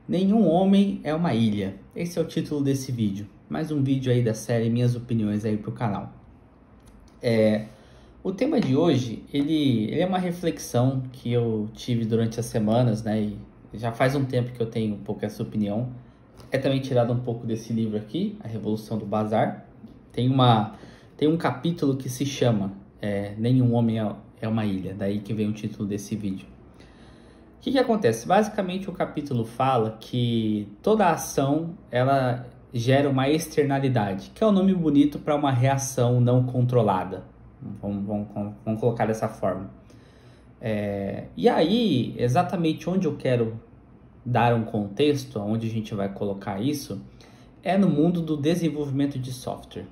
Nenhum homem é uma ilha. Esse é o título desse vídeo. Mais um vídeo aí da série Minhas Opiniões aí pro canal. O tema de hoje, ele é uma reflexão que eu tive durante as semanas, né? E já faz um tempo que eu tenho um pouco essa opinião. É também tirado um pouco desse livro aqui, A Revolução do Bazar. Tem um capítulo que se chama Nenhum Homem é uma Ilha. Daí que vem o título desse vídeo. O que acontece? Basicamente o capítulo fala que toda ação ela gera uma externalidade, que é o nome bonito para uma reação não controlada. Vamos colocar dessa forma. E aí, exatamente onde eu quero dar um contexto, onde a gente vai colocar isso, é no mundo do desenvolvimento de software.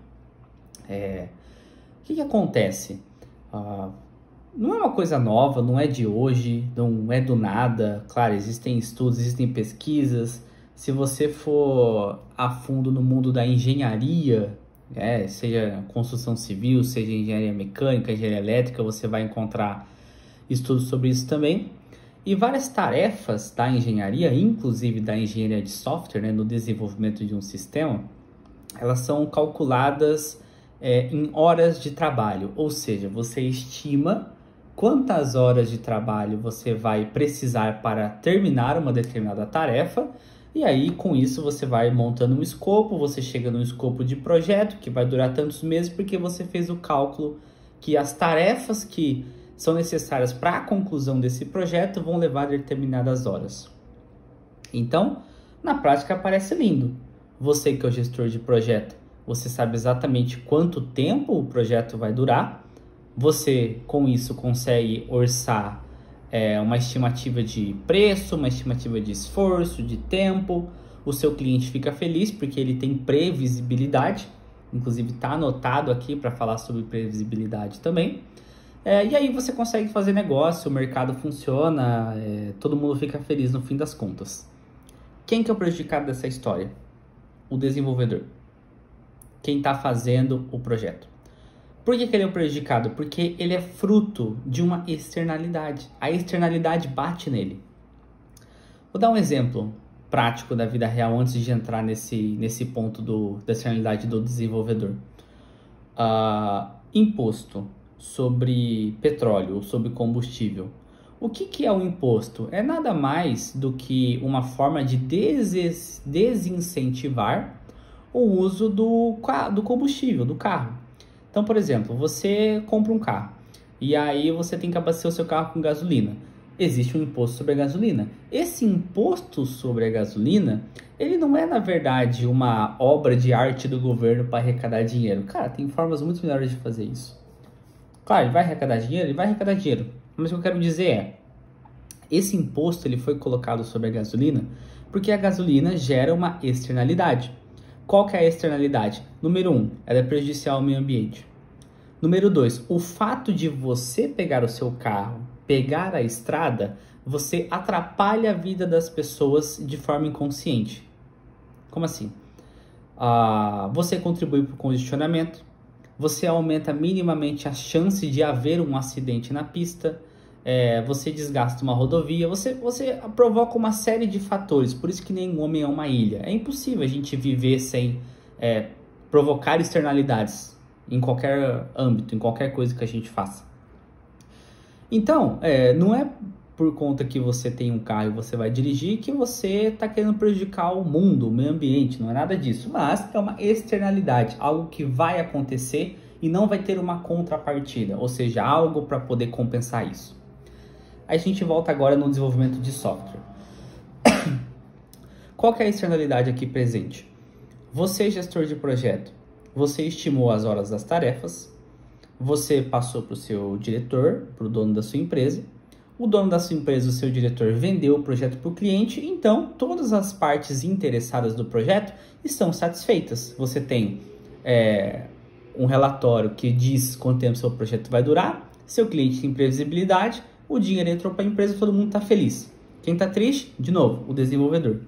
O que acontece? Não é uma coisa nova, não é de hoje, não é do nada. Claro, existem estudos, existem pesquisas. Se você for a fundo no mundo da engenharia, seja construção civil, seja engenharia mecânica, engenharia elétrica, você vai encontrar estudos sobre isso também. E várias tarefas da engenharia, inclusive da engenharia de software, no desenvolvimento de um sistema, elas são calculadas em horas de trabalho. Ou seja, você estima quantas horas de trabalho você vai precisar para terminar uma determinada tarefa, e aí com isso você vai montando um escopo, você chega num escopo de projeto que vai durar tantos meses, porque você fez o cálculo que as tarefas que são necessárias para a conclusão desse projeto vão levar determinadas horas. Então, na prática parece lindo. Você que é o gestor de projeto, você sabe exatamente quanto tempo o projeto vai durar. Você, com isso, consegue orçar uma estimativa de preço, uma estimativa de esforço, de tempo. O seu cliente fica feliz porque ele tem previsibilidade. Inclusive, está anotado aqui para falar sobre previsibilidade também. E aí você consegue fazer negócio, o mercado funciona, todo mundo fica feliz no fim das contas. Quem que é o prejudicado dessa história? O desenvolvedor. Quem está fazendo o projeto. Por que ele é o prejudicado? Porque ele é fruto de uma externalidade. A externalidade bate nele. Vou dar um exemplo prático da vida real antes de entrar nesse ponto da externalidade do desenvolvedor. Imposto sobre petróleo ou sobre combustível. O que é o imposto? É nada mais do que uma forma de desincentivar o uso do combustível, do carro. Então, por exemplo, você compra um carro e aí você tem que abastecer o seu carro com gasolina. Existe um imposto sobre a gasolina. Esse imposto sobre a gasolina, ele não é, na verdade, uma obra de arte do governo para arrecadar dinheiro. Cara, tem formas muito melhores de fazer isso. Claro, ele vai arrecadar dinheiro? Ele vai arrecadar dinheiro. Mas o que eu quero dizer esse imposto ele foi colocado sobre a gasolina porque a gasolina gera uma externalidade. Qual que é a externalidade? Número 1, ela é prejudicial ao meio ambiente. Número 2, o fato de você pegar o seu carro, pegar a estrada, você atrapalha a vida das pessoas de forma inconsciente. Como assim? Você contribui para o congestionamento, você aumenta minimamente a chance de haver um acidente na pista, você desgasta uma rodovia, você provoca uma série de fatores. Por isso que nenhum homem é uma ilha. É impossível a gente viver sem provocar externalidades em qualquer âmbito, em qualquer coisa que a gente faça. Então, não é por conta que você tem um carro e você vai dirigir que você está querendo prejudicar o mundo, o meio ambiente, não é nada disso. Mas é uma externalidade, algo que vai acontecer e não vai ter uma contrapartida, ou seja, algo para poder compensar isso. Aí a gente volta agora no desenvolvimento de software. Qual que é a externalidade aqui presente? Você, gestor de projeto, você estimou as horas das tarefas, você passou para o seu diretor, para o dono da sua empresa, o dono da sua empresa, o seu diretor, vendeu o projeto para o cliente, então todas as partes interessadas do projeto estão satisfeitas. Você tem um relatório que diz quanto tempo seu projeto vai durar, seu cliente tem previsibilidade, o dinheiro entrou para a empresa, todo mundo está feliz. Quem está triste? De novo, o desenvolvedor.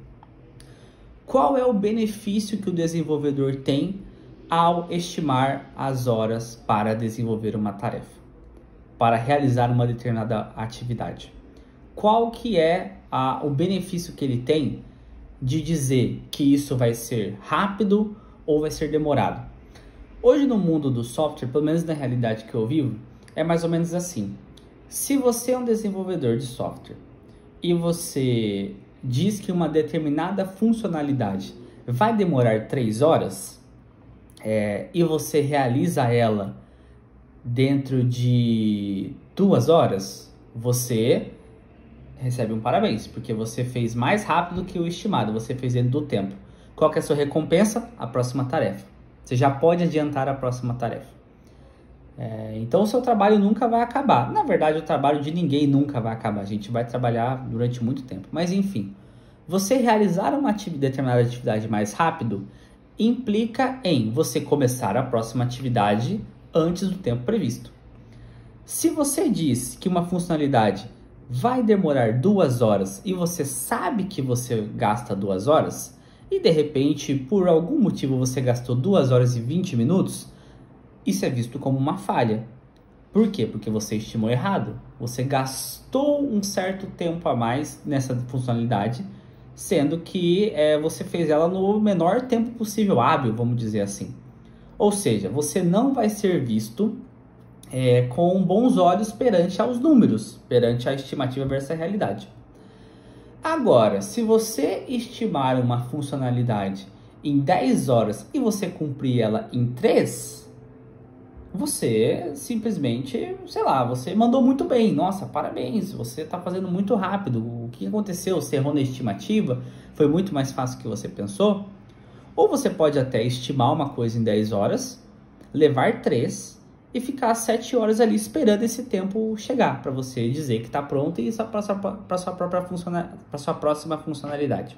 Qual é o benefício que o desenvolvedor tem ao estimar as horas para desenvolver uma tarefa, para realizar uma determinada atividade? Qual que é o benefício que ele tem de dizer que isso vai ser rápido ou vai ser demorado? Hoje no mundo do software, pelo menos na realidade que eu vivo, é mais ou menos assim. Se você é um desenvolvedor de software e você diz que uma determinada funcionalidade vai demorar 3 horas e você realiza ela dentro de 2 horas, você recebe um parabéns, porque você fez mais rápido que o estimado, você fez dentro do tempo. Qual que é a sua recompensa? A próxima tarefa. Você já pode adiantar a próxima tarefa. Então o seu trabalho nunca vai acabar. Na verdade, o trabalho de ninguém nunca vai acabar. A gente vai trabalhar durante muito tempo. Mas enfim, você realizar uma determinada atividade mais rápido implica em você começar a próxima atividade antes do tempo previsto. Se você diz que uma funcionalidade vai demorar 2 horas e você sabe que você gasta 2 horas e de repente, por algum motivo, você gastou 2 horas e 20 minutos, isso é visto como uma falha. Por quê? Porque você estimou errado. Você gastou um certo tempo a mais nessa funcionalidade, sendo que você fez ela no menor tempo possível, hábil, vamos dizer assim. Ou seja, você não vai ser visto com bons olhos perante aos números, perante a estimativa versus a realidade. Agora, se você estimar uma funcionalidade em 10 horas e você cumprir ela em 3, você simplesmente, sei lá, você mandou muito bem. Nossa, parabéns, você está fazendo muito rápido. O que aconteceu? Você errou na estimativa? Foi muito mais fácil do que você pensou? Ou você pode até estimar uma coisa em 10 horas, levar 3 e ficar 7 horas ali esperando esse tempo chegar para você dizer que está pronto e passar para sua próxima funcionalidade.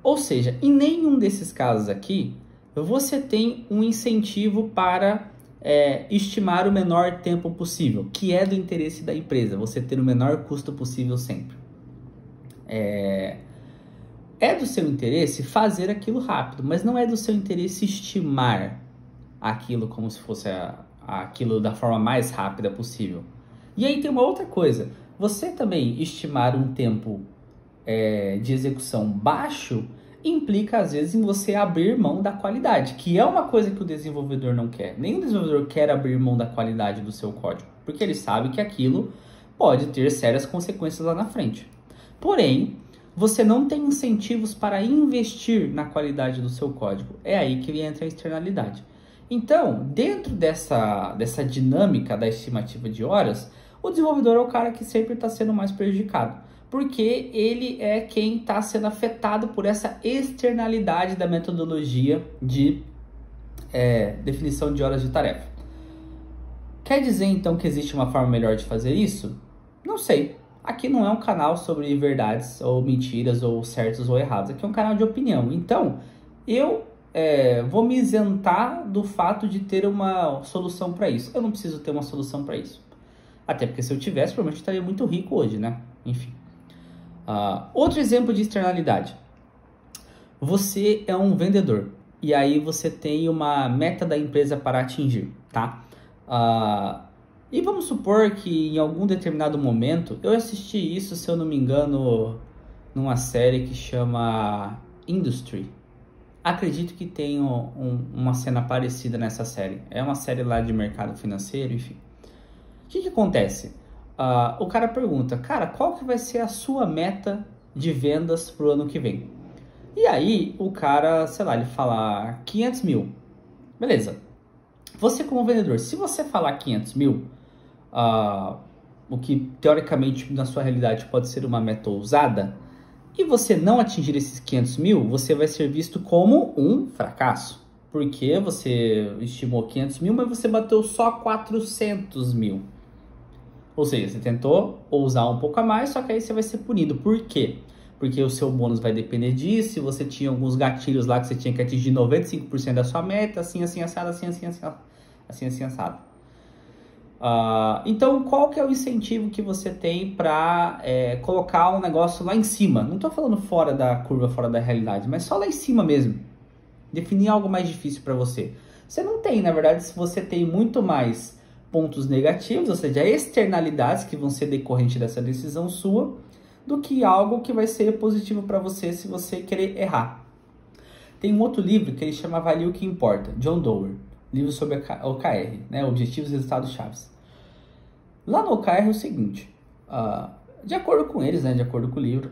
Ou seja, em nenhum desses casos aqui, você tem um incentivo para estimar o menor tempo possível, que é do interesse da empresa, você ter o menor custo possível sempre. É do seu interesse fazer aquilo rápido, mas não é do seu interesse estimar aquilo como se fosse aquilo da forma mais rápida possível. E aí tem uma outra coisa, você também estimar um tempo de execução baixo implica às vezes em você abrir mão da qualidade, que é uma coisa que o desenvolvedor não quer. Nenhum desenvolvedor quer abrir mão da qualidade do seu código, porque ele sabe que aquilo pode ter sérias consequências lá na frente. Porém, você não tem incentivos para investir na qualidade do seu código. É aí que entra a externalidade. Então, dentro dessa dinâmica da estimativa de horas, o desenvolvedor é o cara que sempre está sendo mais prejudicado, porque ele é quem está sendo afetado por essa externalidade da metodologia de definição de horas de tarefa. Quer dizer, então, que existe uma forma melhor de fazer isso? Não sei. Aqui não é um canal sobre verdades ou mentiras ou certos ou errados. Aqui é um canal de opinião. Então, eu vou me isentar do fato de ter uma solução para isso. Eu não preciso ter uma solução para isso. Até porque se eu tivesse, provavelmente eu estaria muito rico hoje, né? Enfim. Outro exemplo de externalidade. Você é um vendedor. E aí você tem uma meta da empresa para atingir, tá? E vamos supor que em algum determinado momento, eu assisti isso, se eu não me engano, numa série que chama Industry. Acredito que tem uma cena parecida nessa série. É uma série lá de mercado financeiro, enfim. O que acontece? O cara pergunta, cara, qual que vai ser a sua meta de vendas pro ano que vem? E aí o cara, sei lá, ele fala 500 mil. Beleza. Você como vendedor, se você falar 500 mil, o que teoricamente na sua realidade pode ser uma meta ousada, e você não atingir esses 500 mil, você vai ser visto como um fracasso. Porque você estimou 500 mil, mas você bateu só 400 mil. Ou seja, você tentou ousar um pouco a mais, só que aí você vai ser punido. Por quê? Porque o seu bônus vai depender disso, se você tinha alguns gatilhos lá que você tinha que atingir 95% da sua meta, assim, assim, assado, assim, assim, assado. Assim, assim, assado. Então, qual que é o incentivo que você tem para colocar um negócio lá em cima? Não estou falando fora da curva, fora da realidade, mas só lá em cima mesmo. Definir algo mais difícil para você. Você não tem, na verdade, se você tem muito mais pontos negativos, ou seja, externalidades que vão ser decorrentes dessa decisão sua, do que algo que vai ser positivo para você se você querer errar. Tem um outro livro que ele chama Avalie o que Importa, John Doerr, livro sobre OKR, né, Objetivos e Resultados Chaves. Lá no OKR é o seguinte, de acordo com eles, né, de acordo com o livro,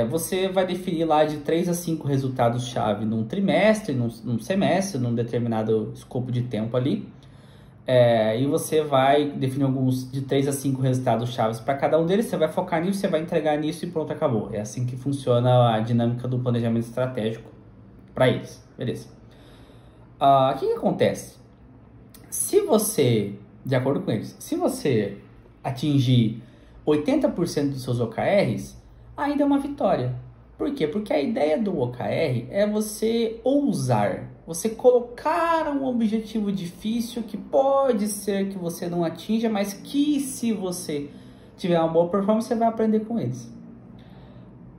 você vai definir lá de 3 a 5 resultados-chave num trimestre, num semestre, num determinado escopo de tempo ali. E você vai definir alguns de 3 a 5 resultados-chave para cada um deles, você vai focar nisso, você vai entregar nisso e pronto, acabou. É assim que funciona a dinâmica do planejamento estratégico para eles, beleza. O que acontece? Se você, de acordo com eles, se você atingir 80% dos seus OKRs, ainda é uma vitória. Por quê? Porque a ideia do OKR é você ousar, você colocar um objetivo difícil que pode ser que você não atinja, mas que se você tiver uma boa performance, você vai aprender com eles.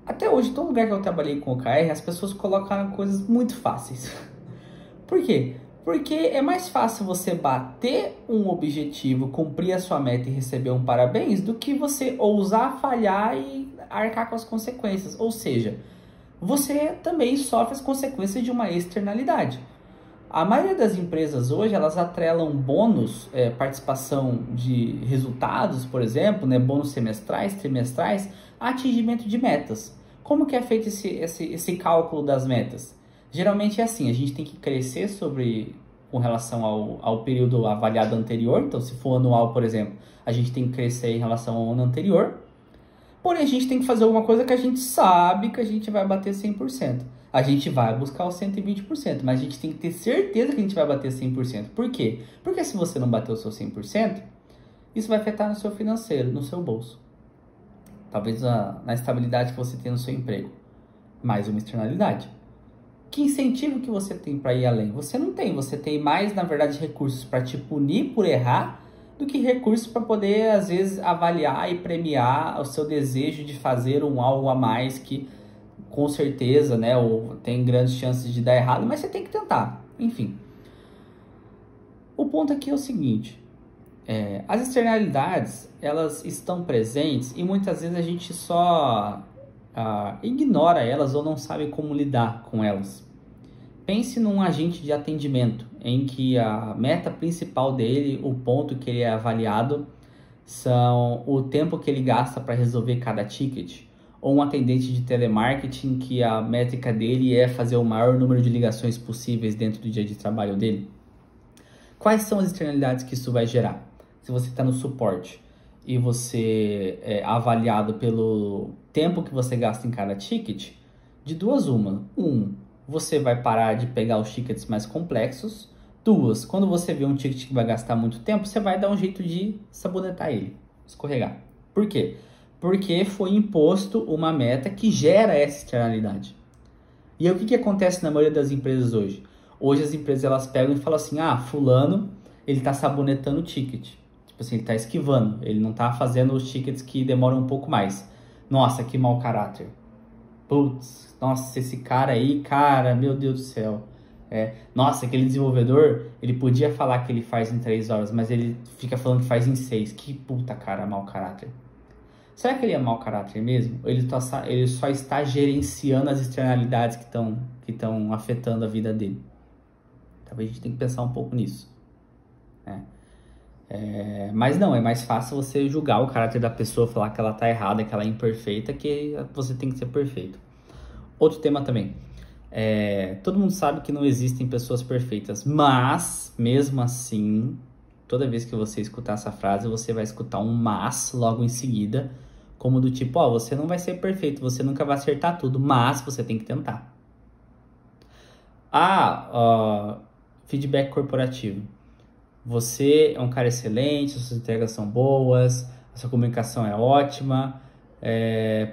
Até hoje, todo lugar que eu trabalhei com OKR, as pessoas colocaram coisas muito fáceis. Por quê? Porque é mais fácil você bater um objetivo, cumprir a sua meta e receber um parabéns, do que você ousar falhar e arcar com as consequências. Ou seja, você também sofre as consequências de uma externalidade. A maioria das empresas hoje, elas atrelam bônus, participação de resultados, por exemplo, né, bônus semestrais, trimestrais, a atingimento de metas. Como que é feito esse cálculo das metas? Geralmente é assim, a gente tem que crescer com relação ao período avaliado anterior. Então, se for anual, por exemplo, a gente tem que crescer em relação ao ano anterior. Porém, a gente tem que fazer alguma coisa que a gente sabe que a gente vai bater 100%. A gente vai buscar os 120%, mas a gente tem que ter certeza que a gente vai bater 100%. Por quê? Porque se você não bater o seu 100%, isso vai afetar no seu financeiro, no seu bolso. Talvez na estabilidade que você tem no seu emprego. Mais uma externalidade. Que incentivo que você tem para ir além? Você não tem. Você tem mais, na verdade, recursos para te punir por errar do que recursos para poder, às vezes, avaliar e premiar o seu desejo de fazer algo a mais que, com certeza, né, ou tem grandes chances de dar errado, mas você tem que tentar. Enfim. O ponto aqui é o seguinte. As externalidades, elas estão presentes e muitas vezes a gente só ignora elas ou não sabe como lidar com elas. Pense num agente de atendimento em que a meta principal dele, o ponto que ele é avaliado, são o tempo que ele gasta para resolver cada ticket. Ou um atendente de telemarketing que a métrica dele é fazer o maior número de ligações possíveis dentro do dia de trabalho dele. Quais são as externalidades que isso vai gerar? Se você está no suporte e você é avaliado pelo tempo que você gasta em cada ticket, de duas uma. Você vai parar de pegar os tickets mais complexos. 2, quando você vê um ticket que vai gastar muito tempo, você vai dar um jeito de sabonetar ele, escorregar. Por quê? Porque foi imposto uma meta que gera essa externalidade. E aí, o que acontece na maioria das empresas hoje? Hoje as empresas elas pegam e falam assim, fulano, ele está sabonetando o ticket. Tipo assim, ele está esquivando, ele não está fazendo os tickets que demoram um pouco mais. Nossa, que mau caráter. Putz, nossa, esse cara aí, cara, meu Deus do céu. Nossa, aquele desenvolvedor, ele podia falar que ele faz em 3 horas, mas ele fica falando que faz em 6. Que puta cara, mau caráter. Será que ele é mau caráter mesmo? Ou ele só está gerenciando as externalidades que estão afetando a vida dele? Talvez a gente tenha que pensar um pouco nisso. Mas não, é mais fácil você julgar o caráter da pessoa, falar que ela está errada, que ela é imperfeita, que você tem que ser perfeito. Outro tema também. Todo mundo sabe que não existem pessoas perfeitas, mas, mesmo assim, toda vez que você escutar essa frase, você vai escutar um mas logo em seguida, como do tipo, você não vai ser perfeito, você nunca vai acertar tudo, mas você tem que tentar. Feedback corporativo. Você é um cara excelente, suas entregas são boas, a sua comunicação é ótima,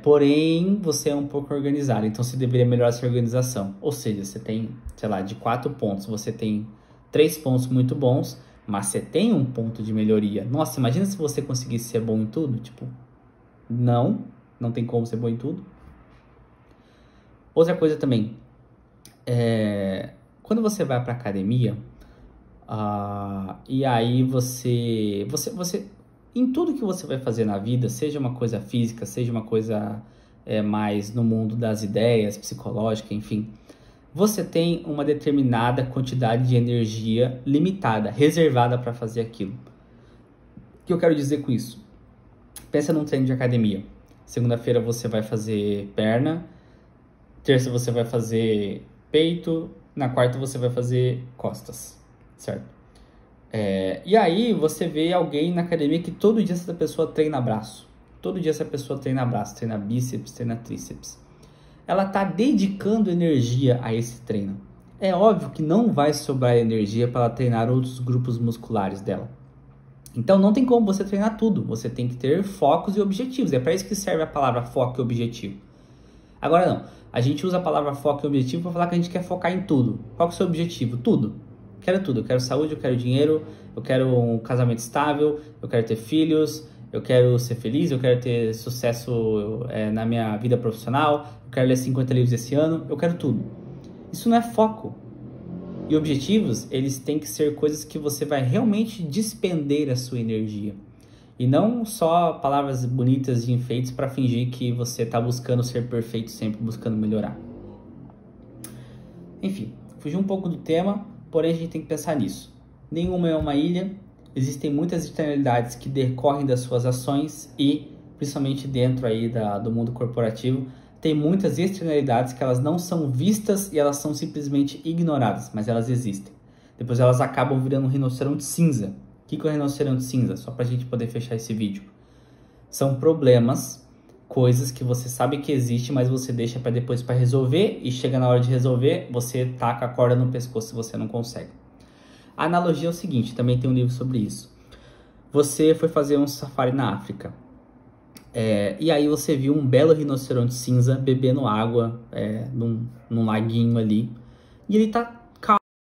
porém você é um pouco organizado, então você deveria melhorar essa organização. Ou seja, você tem, sei lá, de 4 pontos, você tem 3 pontos muito bons, mas você tem um ponto de melhoria. Nossa, imagina se você conseguisse ser bom em tudo, tipo, não tem como ser bom em tudo. Outra coisa também, quando você vai para academia, e aí você em tudo que você vai fazer na vida, seja uma coisa física, seja uma coisa mais no mundo das ideias, psicológica, enfim, você tem uma determinada quantidade de energia limitada, reservada para fazer aquilo. O que eu quero dizer com isso? Pensa num treino de academia. Segunda-feira você vai fazer perna, terça você vai fazer peito, na quarta você vai fazer costas, certo? E aí você vê alguém na academia que todo dia essa pessoa treina braço. Todo dia essa pessoa treina braço, treina bíceps, treina tríceps. Ela está dedicando energia a esse treino. É óbvio que não vai sobrar energia para ela treinar outros grupos musculares dela. Então não tem como você treinar tudo. Você tem que ter focos e objetivos. É para isso que serve a palavra foco e objetivo. Agora não. A gente usa a palavra foco e objetivo para falar que a gente quer focar em tudo. Qual que é o seu objetivo? Tudo. Quero tudo. Eu quero saúde, eu quero dinheiro, eu quero um casamento estável, eu quero ter filhos, eu quero ser feliz, eu quero ter sucesso na minha vida profissional, eu quero ler 50 livros esse ano, eu quero tudo. Isso não é foco. E objetivos, eles têm que ser coisas que você vai realmente despender a sua energia. E não só palavras bonitas de enfeites para fingir que você está buscando ser perfeito sempre, buscando melhorar. Enfim, fugi um pouco do tema, porém a gente tem que pensar nisso. Nenhuma é uma ilha, existem muitas externalidades que decorrem das suas ações e, principalmente dentro aí do mundo corporativo, tem muitas externalidades que elas não são vistas e elas são simplesmente ignoradas, mas elas existem. Depois elas acabam virando um rinoceronte cinza. O que é o rinoceronte cinza? Só para a gente poder fechar esse vídeo. São problemas, coisas que você sabe que existe, mas você deixa para depois para resolver e chega na hora de resolver, você taca a corda no pescoço se você não consegue. A analogia é o seguinte, também tem um livro sobre isso. Você foi fazer um safari na África. E aí você viu um belo rinoceronte cinza bebendo água num laguinho ali. E ele tá